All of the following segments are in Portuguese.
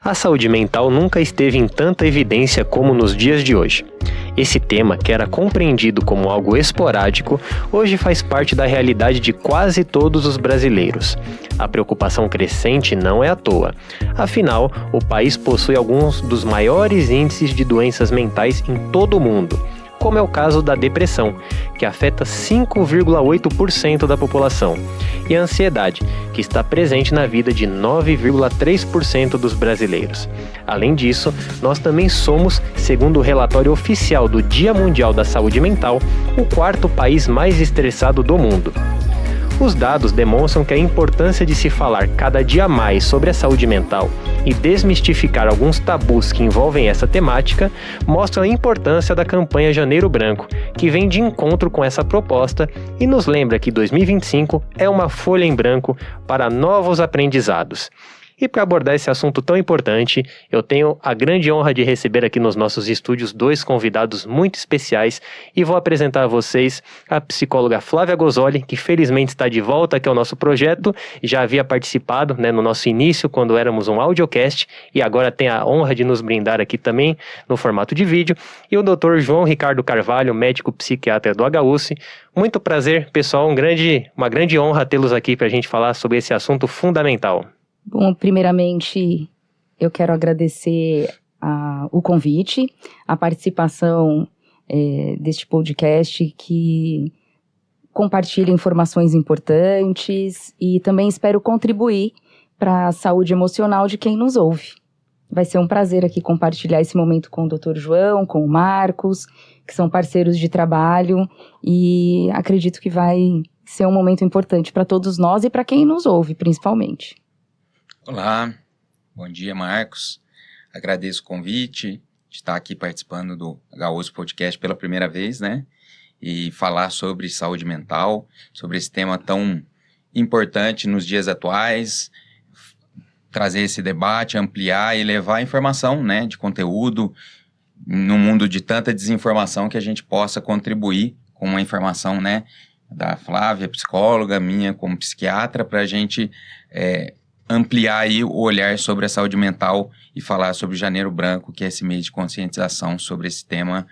A saúde mental nunca esteve em tanta evidência como nos dias de hoje. Esse tema, que era compreendido como algo esporádico, hoje faz parte da realidade de quase todos os brasileiros. A preocupação crescente não é à toa. Afinal, o país possui alguns dos maiores índices de doenças mentais em todo o mundo, como é o caso da depressão, que afeta 5,8% da população, e a ansiedade, que está presente na vida de 9,3% dos brasileiros. Além disso, nós também somos, segundo o relatório oficial do Dia Mundial da Saúde Mental, o quarto país mais estressado do mundo. Os dados demonstram que a importância de se falar cada dia mais sobre a saúde mental e desmistificar alguns tabus que envolvem essa temática mostram a importância da campanha Janeiro Branco, que vem de encontro com essa proposta e nos lembra que 2025 é uma folha em branco para novos aprendizados. E para abordar esse assunto tão importante, eu tenho a grande honra de receber aqui nos nossos estúdios dois convidados muito especiais e vou apresentar a vocês a psicóloga Flávia Gozzoli, que felizmente está de volta aqui ao nosso projeto, já havia participado no nosso início quando éramos um audiocast e agora tem a honra de nos brindar aqui também no formato de vídeo, e o Dr. João Ricardo Carvalho, médico psiquiatra do HUSP. Muito prazer, pessoal, uma grande honra tê-los aqui para a gente falar sobre esse assunto fundamental. Bom, primeiramente, eu quero agradecer o convite, a participação deste podcast que compartilha informações importantes e também espero contribuir para a saúde emocional de quem nos ouve. Vai ser um prazer aqui compartilhar esse momento com o Dr. João, com o Marcos, que são parceiros de trabalho, e acredito que vai ser um momento importante para todos nós e para quem nos ouve, principalmente. Olá, bom dia, Marcos. Agradeço o convite de estar aqui participando do HUSP Podcast pela primeira vez, né? E falar sobre saúde mental, sobre esse tema tão importante nos dias atuais, trazer esse debate, ampliar e levar informação, né, de conteúdo no mundo de tanta desinformação, que a gente possa contribuir com uma informação, né, da Flávia, psicóloga, minha como psiquiatra, para a gente ampliar aí o olhar sobre a saúde mental e falar sobre o Janeiro Branco, que é esse mês de conscientização sobre esse tema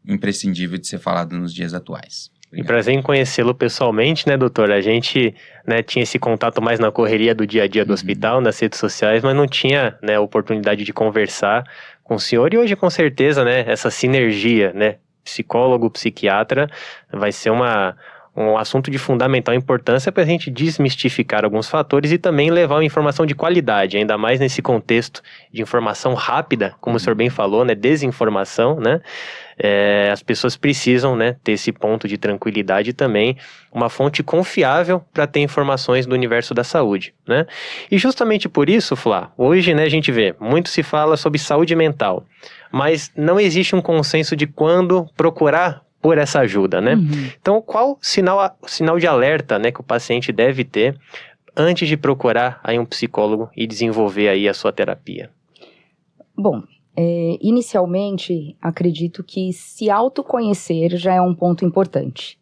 imprescindível de ser falado nos dias atuais. Obrigado. E prazer em conhecê-lo pessoalmente, né, doutor? A gente tinha esse contato mais na correria do dia a dia do hospital, nas redes sociais, mas não tinha a oportunidade de conversar com o senhor. E hoje, com certeza, essa sinergia, psicólogo, psiquiatra, vai ser um assunto de fundamental importância para a gente desmistificar alguns fatores e também levar uma informação de qualidade, ainda mais nesse contexto de informação rápida, como o senhor bem falou, desinformação, as pessoas precisam ter esse ponto de tranquilidade e também uma fonte confiável para ter informações do universo da saúde, E justamente por isso, Flá, hoje a gente vê, muito se fala sobre saúde mental, mas não existe um consenso de quando procurar por essa ajuda, Então, qual sinal de alerta, que o paciente deve ter antes de procurar aí um psicólogo e desenvolver aí a sua terapia? Bom, inicialmente, acredito que se autoconhecer já é um ponto importante.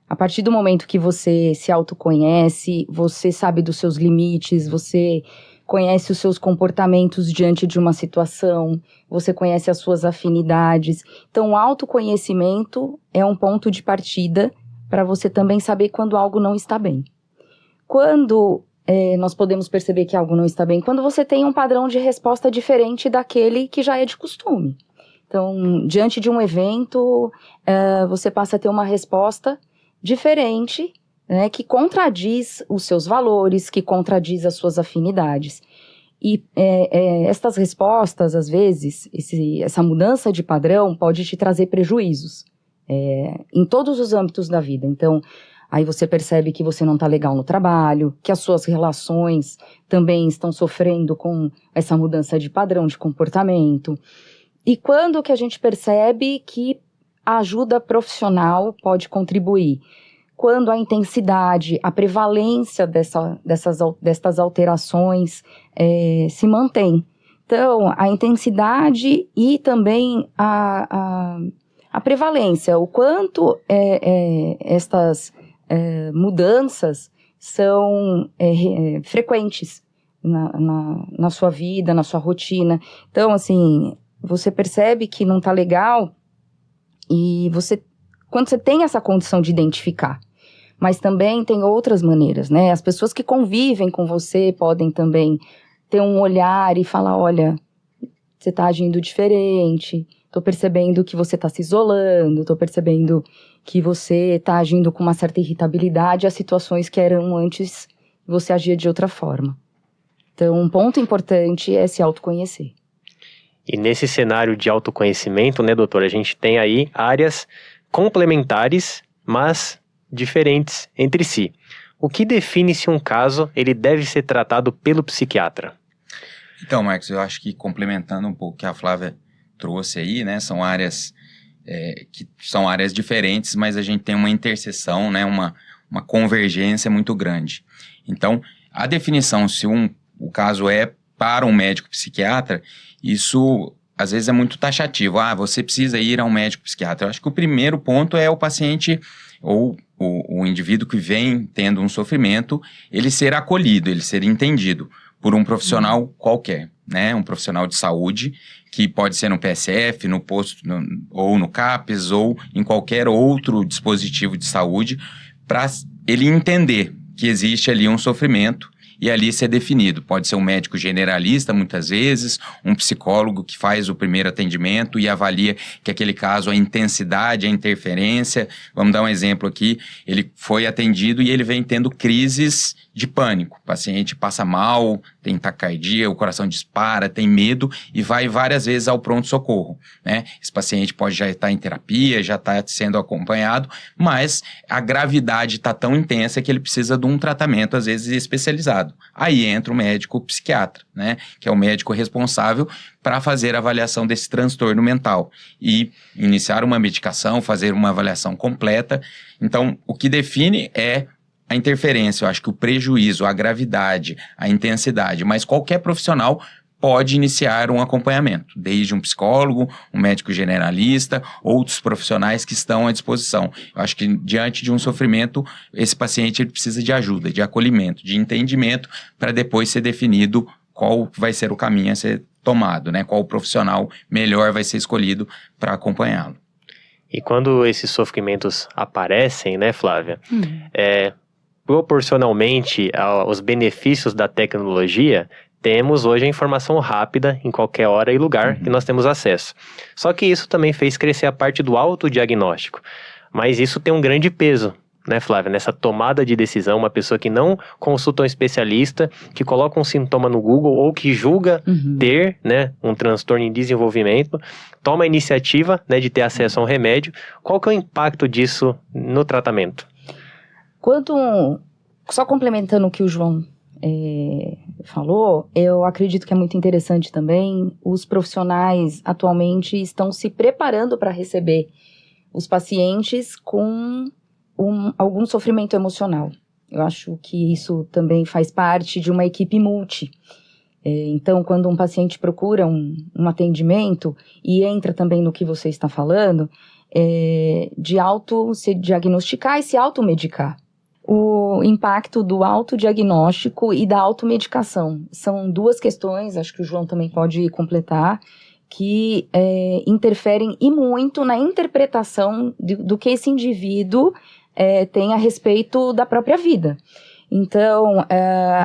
A partir do momento que você se autoconhece, você sabe dos seus limites, você conhece os seus comportamentos diante de uma situação, você conhece as suas afinidades. Então, o autoconhecimento é um ponto de partida para você também saber quando algo não está bem. Quando nós podemos perceber que algo não está bem? Quando você tem um padrão de resposta diferente daquele que já é de costume. Então, diante de um evento, você passa a ter uma resposta diferente, que contradiz os seus valores, que contradiz as suas afinidades. E estas respostas, às vezes, essa mudança de padrão pode te trazer prejuízos em todos os âmbitos da vida. Então, aí você percebe que você não está legal no trabalho, que as suas relações também estão sofrendo com essa mudança de padrão de comportamento. E quando que a gente percebe que a ajuda profissional pode contribuir? Quando a intensidade, a prevalência destas alterações se mantém. Então, a intensidade e também a prevalência, o quanto estas mudanças são frequentes, na sua vida, na sua rotina. Então, assim, você percebe que não tá legal e quando você tem essa condição de identificar. Mas também tem outras maneiras, né? As pessoas que convivem com você podem também ter um olhar e falar, olha, você tá agindo diferente, tô percebendo que você tá se isolando, tô percebendo que você tá agindo com uma certa irritabilidade a situações que eram antes você agia de outra forma. Então, um ponto importante é se autoconhecer. E nesse cenário de autoconhecimento, né, doutora, a gente tem aí áreas complementares, mas diferentes entre si. O que define se um caso ele deve ser tratado pelo psiquiatra? Então, Marcos, eu acho que complementando um pouco o que a Flávia trouxe aí, né, são áreas que são áreas diferentes, mas a gente tem uma interseção, né, uma convergência muito grande. Então, a definição se o caso é para um médico psiquiatra, isso às vezes é muito taxativo. Você precisa ir a um médico psiquiatra. Eu acho que o primeiro ponto é o paciente ou o indivíduo que vem tendo um sofrimento, ele ser acolhido, ele ser entendido por um profissional qualquer, né? Um profissional de saúde, que pode ser no PSF, no posto, ou no CAPES, ou em qualquer outro dispositivo de saúde, para ele entender que existe ali um sofrimento e ali ser definido. Pode ser um médico generalista, muitas vezes, um psicólogo que faz o primeiro atendimento e avalia que aquele caso, a intensidade, a interferência. Vamos dar um exemplo aqui, ele foi atendido e ele vem tendo crises de pânico. O paciente passa mal, tem taquicardia, o coração dispara, tem medo e vai várias vezes ao pronto-socorro, né? Esse paciente pode já estar em terapia, já está sendo acompanhado, mas a gravidade está tão intensa que ele precisa de um tratamento, às vezes, especializado. Aí entra o médico psiquiatra, né? Que é o médico responsável para fazer a avaliação desse transtorno mental e iniciar uma medicação, fazer uma avaliação completa. Então, o que define é a interferência, eu acho que o prejuízo, a gravidade, a intensidade, mas qualquer profissional pode iniciar um acompanhamento, desde um psicólogo, um médico generalista, outros profissionais que estão à disposição. Eu acho que diante de um sofrimento, esse paciente ele precisa de ajuda, de acolhimento, de entendimento, para depois ser definido qual vai ser o caminho a ser tomado, né? Qual profissional melhor vai ser escolhido para acompanhá-lo. E quando esses sofrimentos aparecem, né, Flávia, proporcionalmente aos benefícios da tecnologia, temos hoje a informação rápida em qualquer hora e lugar que nós temos acesso. Só que isso também fez crescer a parte do autodiagnóstico. Mas isso tem um grande peso, né, Flávia? Nessa tomada de decisão, uma pessoa que não consulta um especialista, que coloca um sintoma no Google ou que julga ter, né, um transtorno em desenvolvimento, toma a iniciativa, né, de ter acesso a um remédio. Qual que é o impacto disso no tratamento? Só complementando o que o João falou, eu acredito que é muito interessante também, os profissionais atualmente estão se preparando para receber os pacientes com algum sofrimento emocional. Eu acho que isso também faz parte de uma equipe multi. Então, quando um paciente procura um atendimento e entra também no que você está falando, de se diagnosticar e se automedicar. O impacto do autodiagnóstico e da automedicação. São duas questões, acho que o João também pode completar, que interferem e muito na interpretação do que esse indivíduo tem a respeito da própria vida. Então,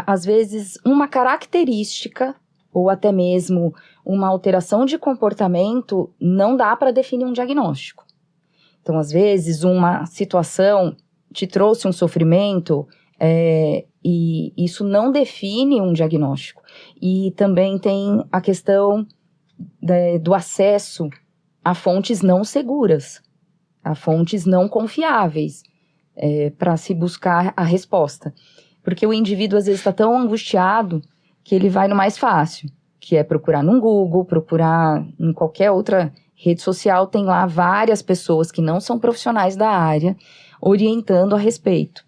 às vezes, uma característica ou até mesmo uma alteração de comportamento não dá para definir um diagnóstico. Então, às vezes, uma situação te trouxe um sofrimento e isso não define um diagnóstico. E também tem a questão do acesso a fontes não seguras, a fontes não confiáveis, para se buscar a resposta. Porque o indivíduo às vezes está tão angustiado que ele vai no mais fácil, que é procurar no Google, procurar em qualquer outra rede social, tem lá várias pessoas que não são profissionais da área orientando a respeito.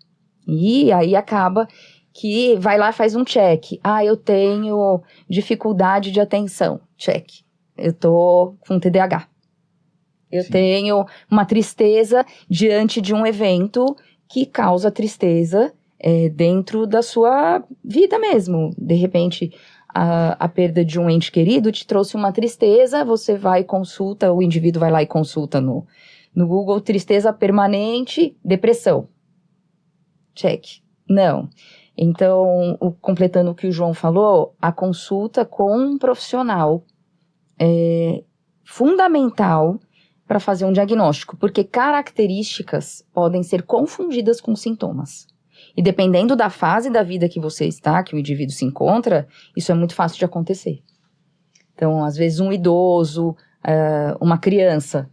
E aí acaba que vai lá e faz um check. Eu tenho dificuldade de atenção. Check. Eu tô com TDAH. Eu tenho uma tristeza diante de um evento que causa tristeza dentro da sua vida mesmo. De repente, a perda de um ente querido te trouxe uma tristeza, você vai e consulta, o indivíduo vai lá e consulta no Google, tristeza permanente, depressão. Check. Não. Então, completando o que o João falou, a consulta com um profissional é fundamental para fazer um diagnóstico, porque características podem ser confundidas com sintomas. E dependendo da fase da vida que você está, que o indivíduo se encontra, isso é muito fácil de acontecer. Então, às vezes um idoso, uma criança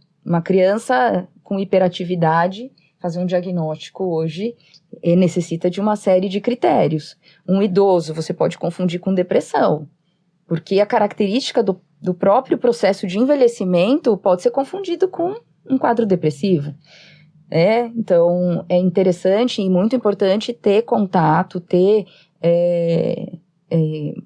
com hiperatividade, fazer um diagnóstico hoje necessita de uma série de critérios. Um idoso você pode confundir com depressão, porque a característica do próprio processo de envelhecimento pode ser confundido com um quadro depressivo. Então, é interessante e muito importante ter contato, ter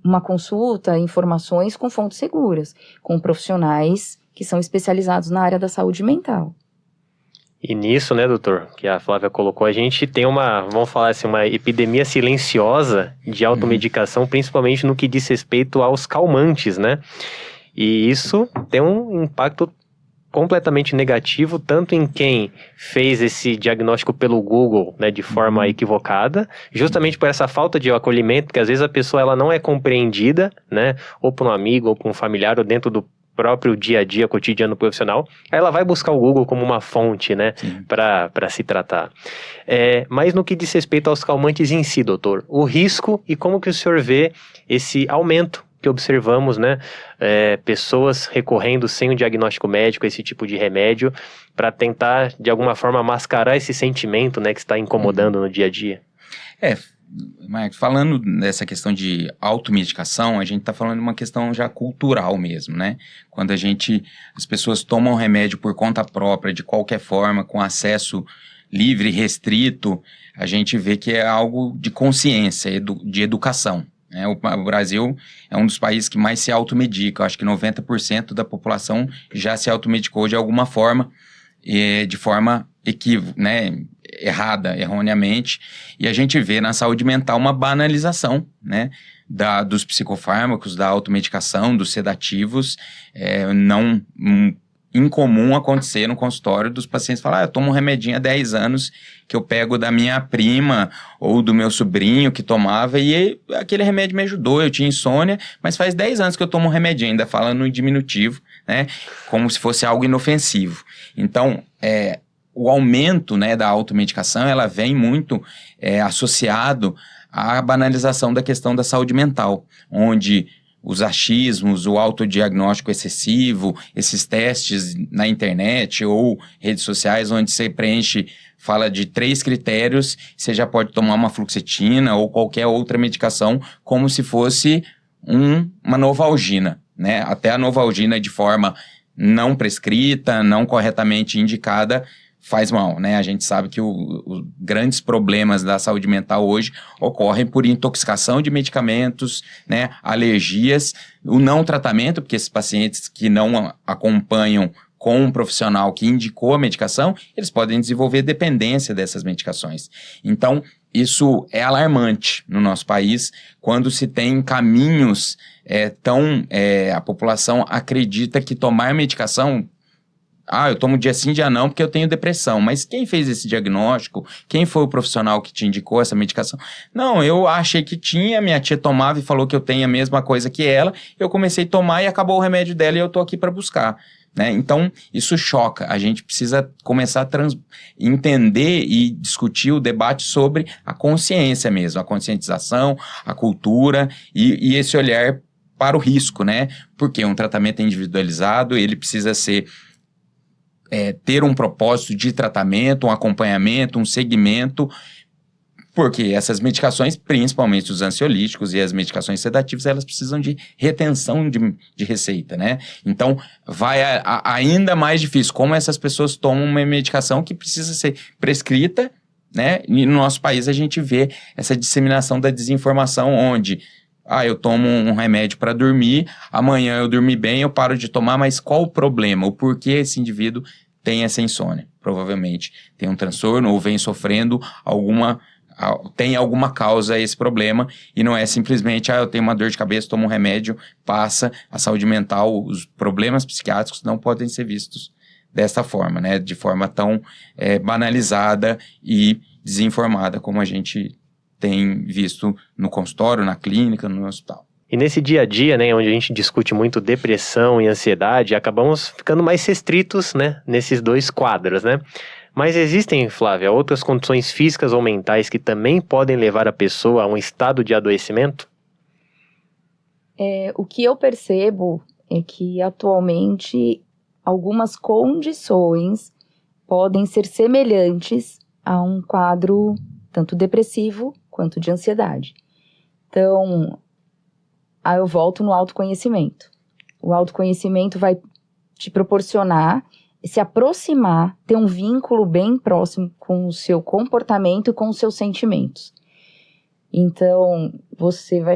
uma consulta, informações com fontes seguras, com profissionais que são especializados na área da saúde mental. E nisso, né, doutor, que a Flávia colocou, a gente tem vamos falar assim, uma epidemia silenciosa de automedicação, principalmente no que diz respeito aos calmantes, né? E isso tem um impacto completamente negativo, tanto em quem fez esse diagnóstico pelo Google, né, de forma equivocada, justamente por essa falta de acolhimento, porque às vezes a pessoa ela não é compreendida, né, ou por um amigo, ou por um familiar, ou dentro do próprio dia a dia, cotidiano profissional, aí ela vai buscar o Google como uma fonte, né, para se tratar. Mas no que diz respeito aos calmantes em si, doutor, o risco e como que o senhor vê esse aumento que observamos, né, pessoas recorrendo sem um diagnóstico médico a esse tipo de remédio para tentar, de alguma forma, mascarar esse sentimento, né, que está incomodando no dia a dia. Marcos, falando dessa questão de automedicação, a gente está falando de uma questão já cultural mesmo, né? Quando as pessoas tomam remédio por conta própria, de qualquer forma, com acesso livre, restrito, a gente vê que é algo de consciência, de educação. O Brasil é um dos países que mais se automedica. Eu acho que 90% da população já se automedicou de alguma forma, de forma errada, erroneamente. E a gente vê na saúde mental uma banalização, né, dos psicofármacos, da automedicação, dos sedativos. Não incomum acontecer no consultório dos pacientes falar, eu tomo um remedinho há 10 anos que eu pego da minha prima ou do meu sobrinho que tomava e aquele remédio me ajudou, eu tinha insônia, mas faz 10 anos que eu tomo um remedinho, ainda falando em diminutivo, né, como se fosse algo inofensivo. Então, o aumento, né, da automedicação, ela vem muito associado à banalização da questão da saúde mental, onde os achismos, o autodiagnóstico excessivo, esses testes na internet ou redes sociais, onde você fala de 3 critérios, você já pode tomar uma fluoxetina ou qualquer outra medicação, como se fosse uma Novalgina, né? Até a Novalgina de forma não prescrita, não corretamente indicada, faz mal, né? A gente sabe que os grandes problemas da saúde mental hoje ocorrem por intoxicação de medicamentos, né? Alergias, o não tratamento, porque esses pacientes que não acompanham com um profissional que indicou a medicação, eles podem desenvolver dependência dessas medicações. Então, isso é alarmante no nosso país, quando se tem caminhos a população acredita que tomar medicação, eu tomo dia sim, dia não, porque eu tenho depressão. Mas quem fez esse diagnóstico? Quem foi o profissional que te indicou essa medicação? Não, eu achei que tinha, minha tia tomava e falou que eu tenho a mesma coisa que ela, eu comecei a tomar e acabou o remédio dela e eu tô aqui para buscar, né? Então, isso choca. A gente precisa começar a entender e discutir o debate sobre a consciência mesmo, a conscientização, a cultura e esse olhar para o risco, né? Porque um tratamento individualizado, ele precisa ter um propósito de tratamento, um acompanhamento, um segmento, porque essas medicações, principalmente os ansiolíticos e as medicações sedativas, elas precisam de retenção de receita, né? Então, vai ainda mais difícil. Como essas pessoas tomam uma medicação que precisa ser prescrita, né? E no nosso país a gente vê essa disseminação da desinformação, onde eu tomo um remédio para dormir, amanhã eu dormi bem, eu paro de tomar, mas qual o problema? O porquê esse indivíduo tem essa insônia? Provavelmente tem um transtorno ou vem sofrendo tem alguma causa a esse problema, e não é simplesmente, eu tenho uma dor de cabeça, tomo um remédio, passa. A saúde mental, os problemas psiquiátricos não podem ser vistos dessa forma, né? De forma tão banalizada e desinformada como a gente tem visto no consultório, na clínica, no hospital. E nesse dia a dia, né, onde a gente discute muito depressão e ansiedade, acabamos ficando mais restritos, né, nesses dois quadros, né? Mas existem, Flávia, outras condições físicas ou mentais que também podem levar a pessoa a um estado de adoecimento? O que eu percebo é que atualmente algumas condições podem ser semelhantes a um quadro tanto depressivo quanto de ansiedade. Então, aí eu volto no autoconhecimento. O autoconhecimento vai te proporcionar se aproximar, ter um vínculo bem próximo com o seu comportamento e com os seus sentimentos. Então, você vai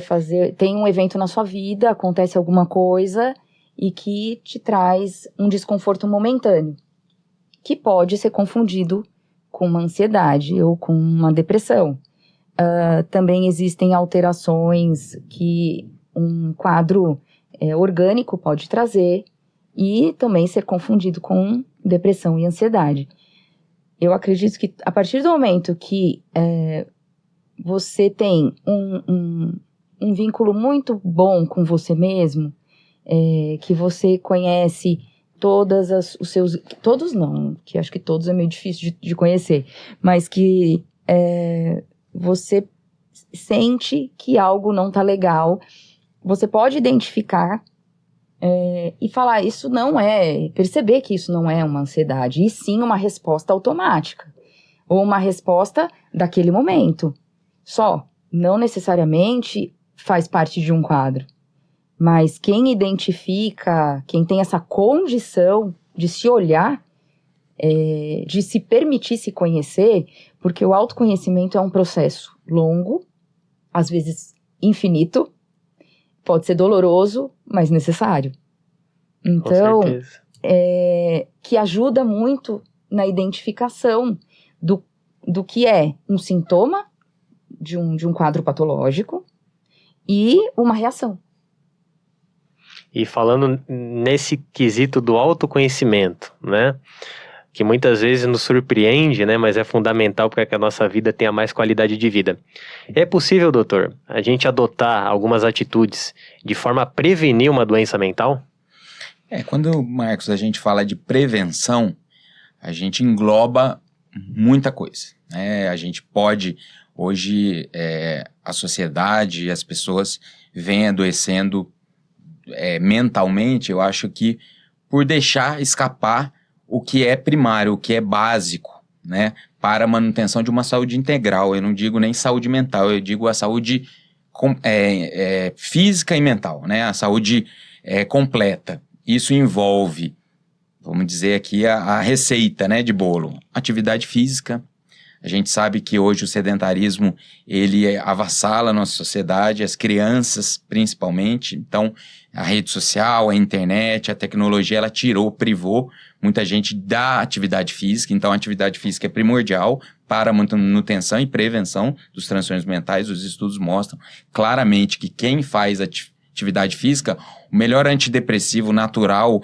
tem um evento na sua vida, acontece alguma coisa e que te traz um desconforto momentâneo, que pode ser confundido com uma ansiedade ou com uma depressão. Também existem alterações que um quadro orgânico pode trazer e também ser confundido com depressão e ansiedade. Eu acredito que a partir do momento que você tem um vínculo muito bom com você mesmo, que você conhece os seus... Todos não, que acho que todos é meio difícil de conhecer, mas que você sente que algo não tá legal, você pode identificar e falar, perceber que isso não é uma ansiedade, e sim uma resposta automática, ou uma resposta daquele momento. Só, não necessariamente faz parte de um quadro, mas quem identifica, quem tem essa condição de se olhar, de se permitir se conhecer, porque o autoconhecimento é um processo longo, às vezes infinito, pode ser doloroso, mas necessário. Então, que ajuda muito na identificação do que é um sintoma de um quadro patológico e uma reação. E falando nesse quesito do autoconhecimento, né? Que muitas vezes nos surpreende, né? Mas é fundamental para que a nossa vida tenha mais qualidade de vida. É possível, doutor, a gente adotar algumas atitudes de forma a prevenir uma doença mental? Quando, Marcos, a gente fala de prevenção, a gente engloba muita coisa, né? A gente pode, hoje, a sociedade e as pessoas vêm adoecendo mentalmente, eu acho que por deixar escapar o que é primário, o que é básico, né, para a manutenção de uma saúde integral. Eu não digo nem saúde mental, eu digo a saúde física e mental, né, a saúde completa. Isso envolve, vamos dizer aqui, a receita, né, de bolo. Atividade física. A gente sabe que hoje o sedentarismo, ele avassala a nossa sociedade, as crianças principalmente. Então, a rede social, a internet, a tecnologia, ela privou muita gente da atividade física. Então, a atividade física é primordial para a manutenção e prevenção dos transtornos mentais. Os estudos mostram claramente que quem faz atividade física, o melhor antidepressivo natural,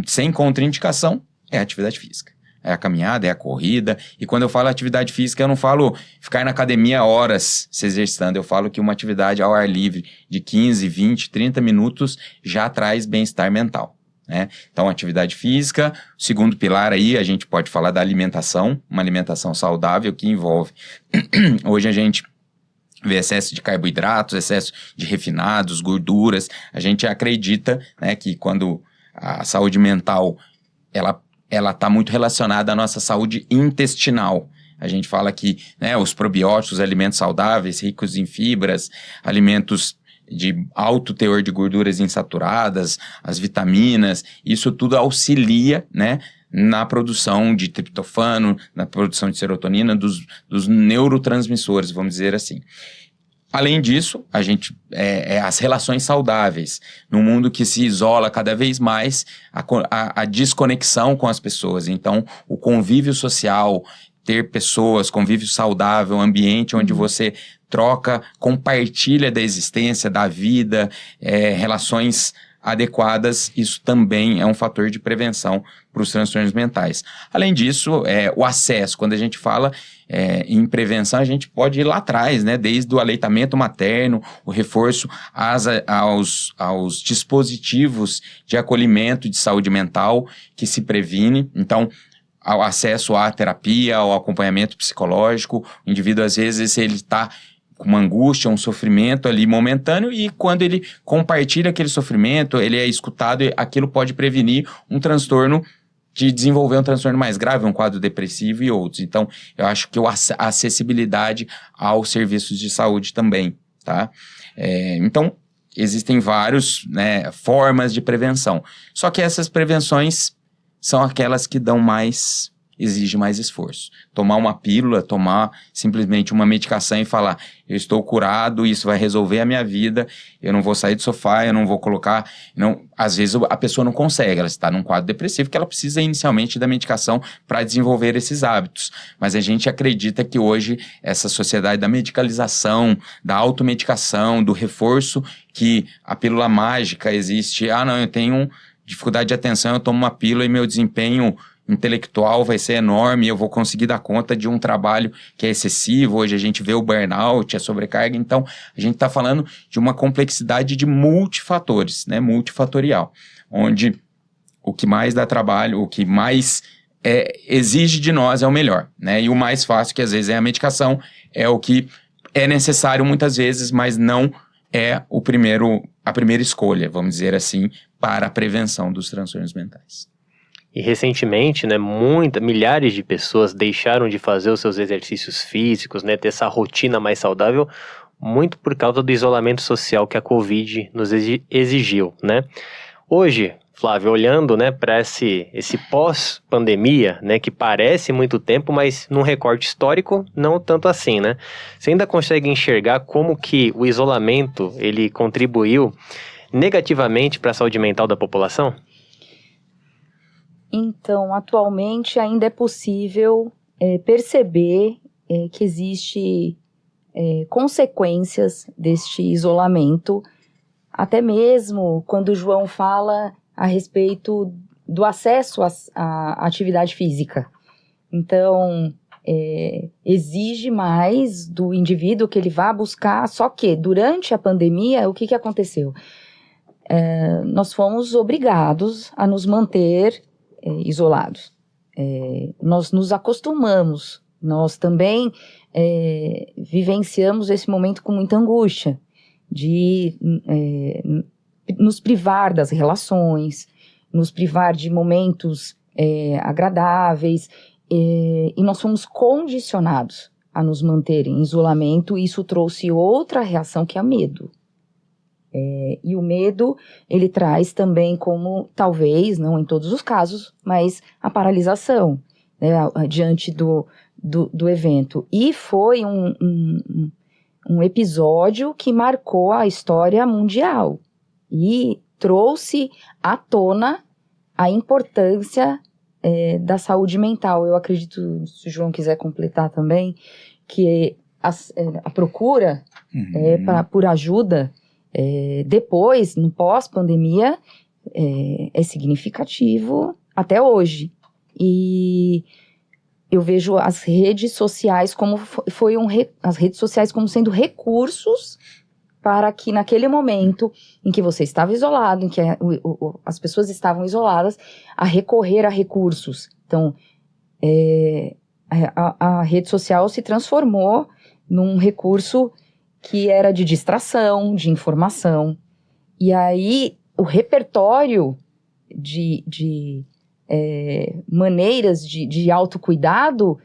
sem contraindicação, é a atividade física. É a caminhada, é a corrida. E quando eu falo atividade física, eu não falo ficar na academia horas se exercitando. Eu falo que uma atividade ao ar livre de 15, 20, 30 minutos já traz bem-estar mental, né? Então, atividade física. O segundo pilar aí, a gente pode falar da alimentação. Uma alimentação saudável que envolve... Hoje a gente vê excesso de carboidratos, excesso de refinados, gorduras. A gente acredita, né, que quando a saúde mental, ela está muito relacionada à nossa saúde intestinal. A gente fala que, né, os probióticos, alimentos saudáveis, ricos em fibras, alimentos de alto teor de gorduras insaturadas, as vitaminas, isso tudo auxilia, né, na produção de triptofano, na produção de serotonina, dos neurotransmissores, vamos dizer assim. Além disso, a gente as relações saudáveis. Num mundo que se isola cada vez mais, a desconexão com as pessoas. Então, o convívio social, ter pessoas, convívio saudável, ambiente onde você troca, compartilha da existência, da vida, relações adequadas, isso também é um fator de prevenção para os transtornos mentais. Além disso, o acesso, quando a gente fala em prevenção, a gente pode ir lá atrás, né? Desde o aleitamento materno, o reforço aos dispositivos de acolhimento de saúde mental que se previne. Então, ao acesso à terapia, ao acompanhamento psicológico, o indivíduo, às vezes, ele está com uma angústia, um sofrimento ali momentâneo, e quando ele compartilha aquele sofrimento, ele é escutado, e aquilo pode prevenir um transtorno, de desenvolver um transtorno mais grave, um quadro depressivo e outros. Então, eu acho que a acessibilidade aos serviços de saúde também, tá? Então, existem várias, né, formas de prevenção. Só que essas prevenções são aquelas que exigem mais esforço. Tomar uma pílula, tomar simplesmente uma medicação e falar, eu estou curado, isso vai resolver a minha vida, eu não vou sair do sofá, eu não vou colocar... Não, às vezes a pessoa não consegue, ela está num quadro depressivo que ela precisa inicialmente da medicação para desenvolver esses hábitos. Mas a gente acredita que hoje essa sociedade da medicalização, da automedicação, do reforço, que a pílula mágica existe, não, eu tenho dificuldade de atenção, eu tomo uma pílula e meu desempenho intelectual vai ser enorme, eu vou conseguir dar conta de um trabalho que é excessivo. Hoje a gente vê o burnout, a sobrecarga, então a gente está falando de uma complexidade de multifatores, né, multifatorial, onde o que mais dá trabalho, o que mais exige de nós é o melhor, né, e o mais fácil, que às vezes é a medicação, é o que é necessário muitas vezes, mas não é a primeira escolha, vamos dizer assim, para a prevenção dos transtornos mentais. E recentemente, né, milhares de pessoas deixaram de fazer os seus exercícios físicos, né, ter essa rotina mais saudável, muito por causa do isolamento social que a Covid nos exigiu, né? Hoje, Flávio, olhando, né, para esse pós-pandemia, né, que parece muito tempo, mas num recorte histórico, não tanto assim, né? Você ainda consegue enxergar como que o isolamento, ele contribuiu negativamente para a saúde mental da população? Então, atualmente ainda é possível perceber que existe consequências deste isolamento, até mesmo quando o João fala a respeito do acesso à atividade física. Então, exige mais do indivíduo que ele vá buscar, só que durante a pandemia, o que aconteceu? Nós fomos obrigados a nos manter isolados. Nós nos acostumamos, nós também vivenciamos esse momento com muita angústia, de nos privar das relações, nos privar de momentos agradáveis, e nós fomos condicionados a nos manter em isolamento, e isso trouxe outra reação, que é o medo. E o medo, ele traz também como, talvez, não em todos os casos, mas a paralisação, né, diante do evento. E foi um episódio que marcou a história mundial e trouxe à tona a importância da saúde mental. Eu acredito, se o João quiser completar também, que a procura por ajuda depois, no pós-pandemia, é significativo até hoje. E eu vejo as redes sociais como as redes sociais como sendo recursos para que naquele momento em que você estava isolado, em que as pessoas estavam isoladas, a recorrer a recursos. Então, a rede social se transformou num recurso que era de distração, de informação. E aí, o repertório de maneiras de autocuidado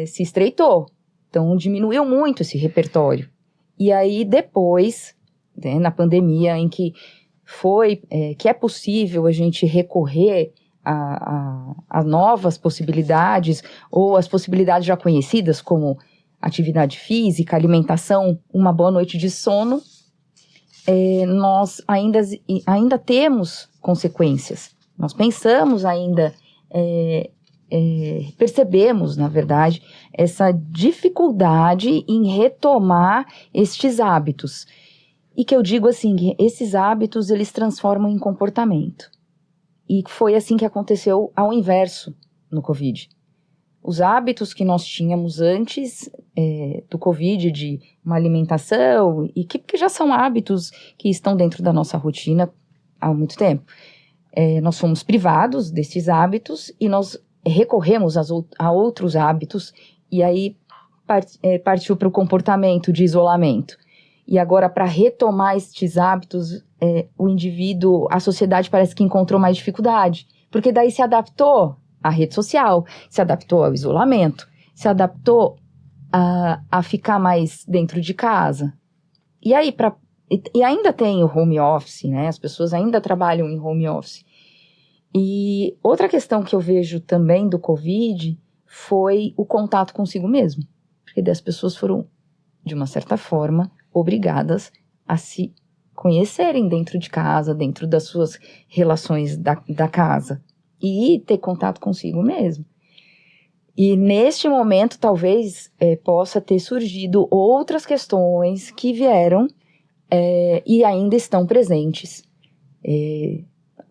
se estreitou. Então, diminuiu muito esse repertório. E aí, depois, né, na pandemia, em que que é possível a gente recorrer a novas possibilidades, ou as possibilidades já conhecidas, como atividade física, alimentação, uma boa noite de sono, nós ainda temos consequências. Nós pensamos ainda percebemos, na verdade, essa dificuldade em retomar estes hábitos. E que eu digo assim, que esses hábitos, eles transformam em comportamento. E foi assim que aconteceu ao inverso no Covid. Os hábitos que nós tínhamos antes do Covid, de uma alimentação, e que já são hábitos que estão dentro da nossa rotina há muito tempo. Nós fomos privados desses hábitos e nós recorremos a outros hábitos, e aí partiu para o comportamento de isolamento. E agora, para retomar estes hábitos, o indivíduo, a sociedade parece que encontrou mais dificuldade, porque daí se adaptou à rede social, se adaptou ao isolamento, se adaptou a ficar mais dentro de casa. E aí, e ainda tem o home office, né? As pessoas ainda trabalham em home office. E outra questão que eu vejo também do Covid foi o contato consigo mesmo. Porque as pessoas foram, de uma certa forma, obrigadas a se conhecerem dentro de casa, dentro das suas relações da casa. E ter contato consigo mesmo. E neste momento, talvez, possa ter surgido outras questões que vieram e ainda estão presentes.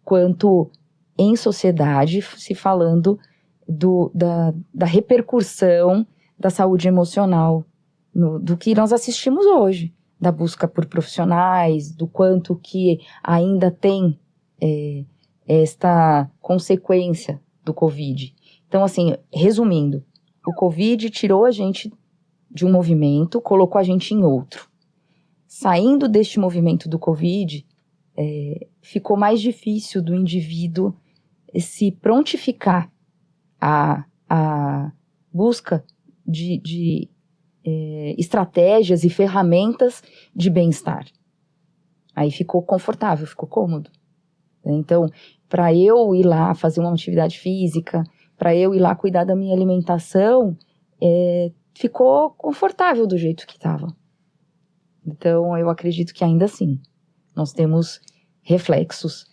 Quanto em sociedade, se falando da repercussão da saúde emocional, do que nós assistimos hoje, da busca por profissionais, do quanto que ainda tem esta consequência do Covid. Então, assim, resumindo, o Covid tirou a gente de um movimento, colocou a gente em outro. Saindo deste movimento do Covid, ficou mais difícil do indivíduo se prontificar à busca de estratégias e ferramentas de bem-estar. Aí ficou confortável, ficou cômodo. Então, para eu ir lá fazer uma atividade física, para eu ir lá cuidar da minha alimentação, ficou confortável do jeito que estava. Então, eu acredito que ainda assim, nós temos reflexos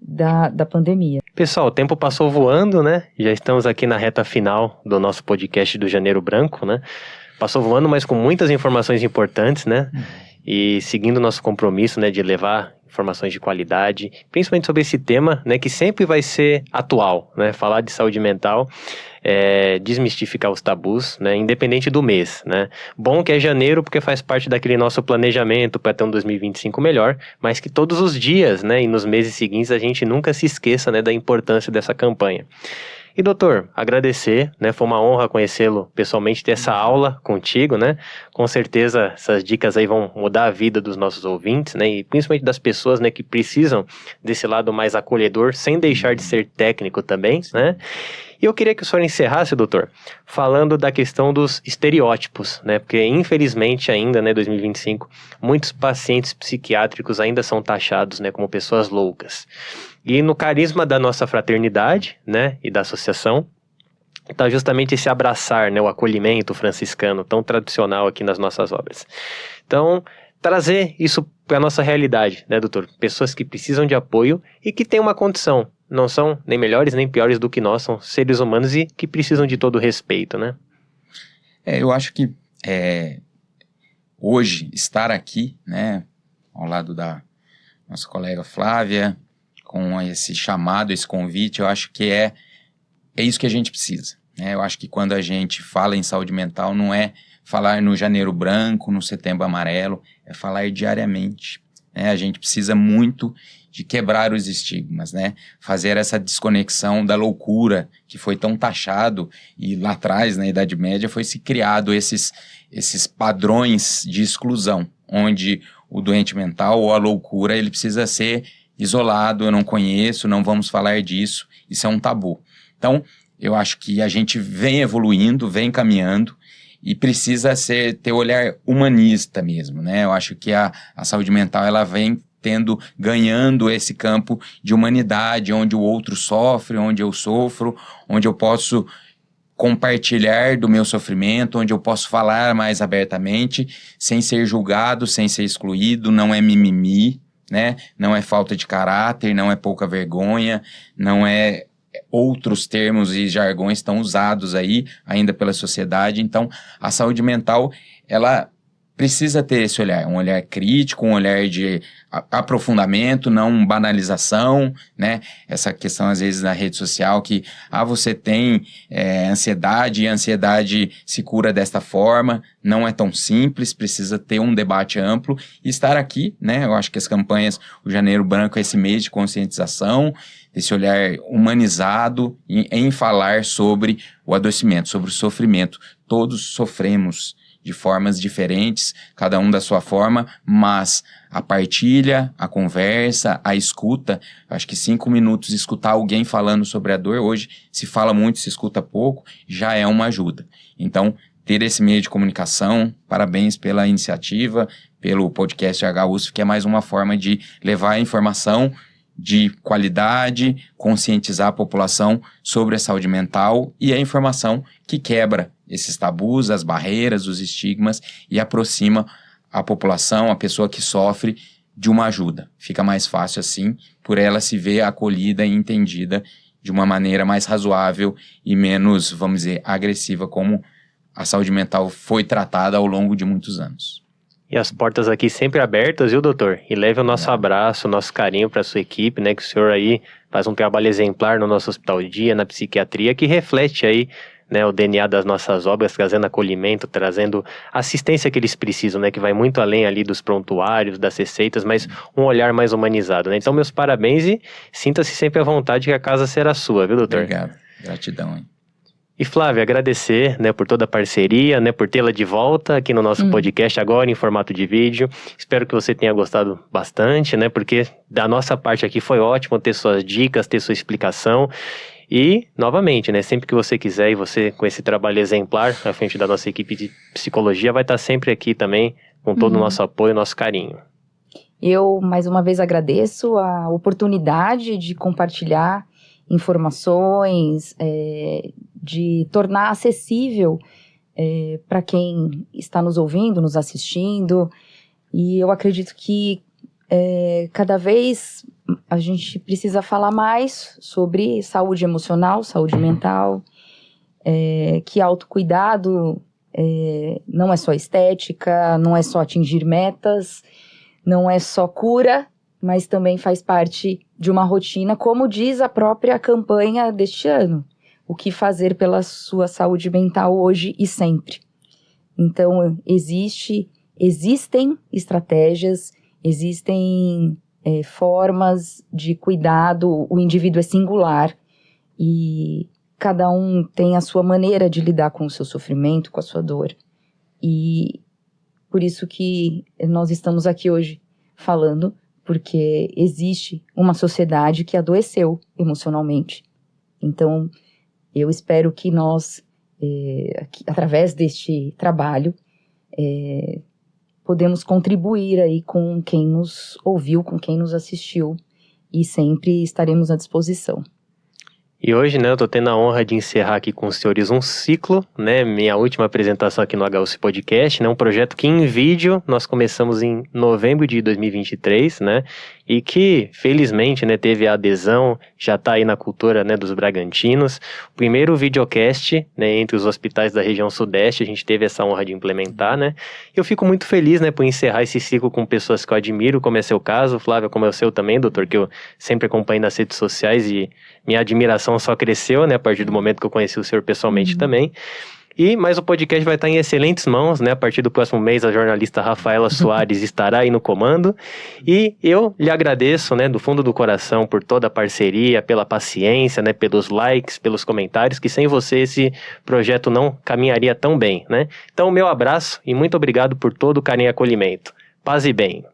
da pandemia. Pessoal, o tempo passou voando, né? Já estamos aqui na reta final do nosso podcast do Janeiro Branco, né? Passou voando, mas com muitas informações importantes, né? E seguindo nosso compromisso, né, de levar informações de qualidade, principalmente sobre esse tema, né, que sempre vai ser atual, né? Falar de saúde mental, desmistificar os tabus, né, independente do mês, né? Bom que é janeiro porque faz parte daquele nosso planejamento para ter um 2025 melhor, mas que todos os dias, né, e nos meses seguintes a gente nunca se esqueça, né, da importância dessa campanha. E doutor, agradecer, né, foi uma honra conhecê-lo pessoalmente, ter essa aula contigo, né, com certeza essas dicas aí vão mudar a vida dos nossos ouvintes, né, e principalmente das pessoas, né, que precisam desse lado mais acolhedor, sem deixar de ser técnico também, né. E eu queria que o senhor encerrasse, doutor, falando da questão dos estereótipos, né? Porque, infelizmente, ainda, né, 2025, muitos pacientes psiquiátricos ainda são taxados, né, como pessoas loucas. E no carisma da nossa fraternidade, né, e da associação, está justamente esse abraçar, né, o acolhimento franciscano, tão tradicional aqui nas nossas obras. Então, trazer isso para a nossa realidade, né, doutor? Pessoas que precisam de apoio e que têm uma condição. Não são nem melhores nem piores do que nós, são seres humanos e que precisam de todo respeito, né? Eu acho que hoje estar aqui, né, ao lado da nossa colega Flávia, com esse chamado, esse convite, eu acho que é isso que a gente precisa, né? Eu acho que quando a gente fala em saúde mental, não é falar no Janeiro Branco, no Setembro Amarelo, é falar diariamente, né? A gente precisa muito de quebrar os estigmas, né? Fazer essa desconexão da loucura que foi tão taxado e lá atrás, na Idade Média, foi se criado esses padrões de exclusão, onde o doente mental ou a loucura, ele precisa ser isolado, eu não conheço, não vamos falar disso, isso é um tabu. Então, eu acho que a gente vem evoluindo, vem caminhando e precisa ter olhar humanista mesmo, né? Eu acho que a saúde mental, ela vem ganhando esse campo de humanidade, onde o outro sofre, onde eu sofro, onde eu posso compartilhar do meu sofrimento, onde eu posso falar mais abertamente, sem ser julgado, sem ser excluído, não é mimimi, né? Não é falta de caráter, não é pouca vergonha, não é outros termos e jargões estão usados aí ainda pela sociedade. Então, a saúde mental, ela precisa ter esse olhar, um olhar crítico, um olhar de aprofundamento, não banalização, né? Essa questão, às vezes, na rede social, que você tem ansiedade, e a ansiedade se cura desta forma, não é tão simples, precisa ter um debate amplo e estar aqui, né? Eu acho que as campanhas, o Janeiro Branco é esse mês de conscientização, esse olhar humanizado em falar sobre o adoecimento, sobre o sofrimento. Todos sofremos de formas diferentes, cada um da sua forma, mas a partilha, a conversa, a escuta, acho que 5 minutos escutar alguém falando sobre a dor, hoje se fala muito, se escuta pouco, já é uma ajuda. Então, ter esse meio de comunicação, parabéns pela iniciativa, pelo podcast HUSF, que é mais uma forma de levar a informação de qualidade, conscientizar a população sobre a saúde mental e a informação que quebra esses tabus, as barreiras, os estigmas e aproxima a população, a pessoa que sofre, de uma ajuda. Fica mais fácil assim, por ela se ver acolhida e entendida de uma maneira mais razoável e menos, vamos dizer, agressiva, como a saúde mental foi tratada ao longo de muitos anos. E as portas aqui sempre abertas, viu, doutor? E leve o nosso abraço, o nosso carinho para a sua equipe, né? Que o senhor aí faz um trabalho exemplar no nosso Hospital de Dia, na psiquiatria, que reflete aí, né, o DNA das nossas obras, trazendo acolhimento, trazendo assistência que eles precisam, né? Que vai muito além ali dos prontuários, das receitas, mas um olhar mais humanizado, né? Então, meus parabéns e sinta-se sempre à vontade que a casa será sua, viu, doutor? Obrigado. Gratidão, hein? E Flávia, agradecer, né, por toda a parceria, né, por tê-la de volta aqui no nosso podcast agora em formato de vídeo. Espero que você tenha gostado bastante, né, porque da nossa parte aqui foi ótimo ter suas dicas, ter sua explicação. E, novamente, né, sempre que você quiser e você com esse trabalho exemplar à frente da nossa equipe de psicologia vai estar sempre aqui também com todo o nosso apoio e nosso carinho. Eu, mais uma vez, agradeço a oportunidade de compartilhar informações, de tornar acessível para quem está nos ouvindo, nos assistindo. E eu acredito que cada vez a gente precisa falar mais sobre saúde emocional, saúde mental, que autocuidado não é só estética, não é só atingir metas, não é só cura, mas também faz parte de uma rotina, como diz a própria campanha deste ano. O que fazer pela sua saúde mental hoje e sempre. Então, existem estratégias, existem formas de cuidado, o indivíduo é singular e cada um tem a sua maneira de lidar com o seu sofrimento, com a sua dor. E por isso que nós estamos aqui hoje falando, porque existe uma sociedade que adoeceu emocionalmente. Então, eu espero que nós, através deste trabalho, podemos contribuir aí com quem nos ouviu, com quem nos assistiu, e sempre estaremos à disposição. E hoje, né, eu tô tendo a honra de encerrar aqui com os senhores um ciclo, né, minha última apresentação aqui no HUSF Podcast, né, um projeto que em vídeo nós começamos em novembro de 2023, né, e que, felizmente, né, teve a adesão, já tá aí na cultura, né, dos Bragantinos, o primeiro videocast, né, entre os hospitais da região sudeste, a gente teve essa honra de implementar, né, eu fico muito feliz, né, por encerrar esse ciclo com pessoas que eu admiro, como é seu caso, Flávia, como é o seu também, doutor, que eu sempre acompanho nas redes sociais e minha admiração só cresceu, né, a partir do momento que eu conheci o senhor pessoalmente também. Mas o podcast vai estar em excelentes mãos, né? A partir do próximo mês, a jornalista Rafaela Soares estará aí no comando. E eu lhe agradeço, né, do fundo do coração, por toda a parceria, pela paciência, né, pelos likes, pelos comentários, que sem você esse projeto não caminharia tão bem, né? Então, meu abraço e muito obrigado por todo o carinho e acolhimento. Paz e bem.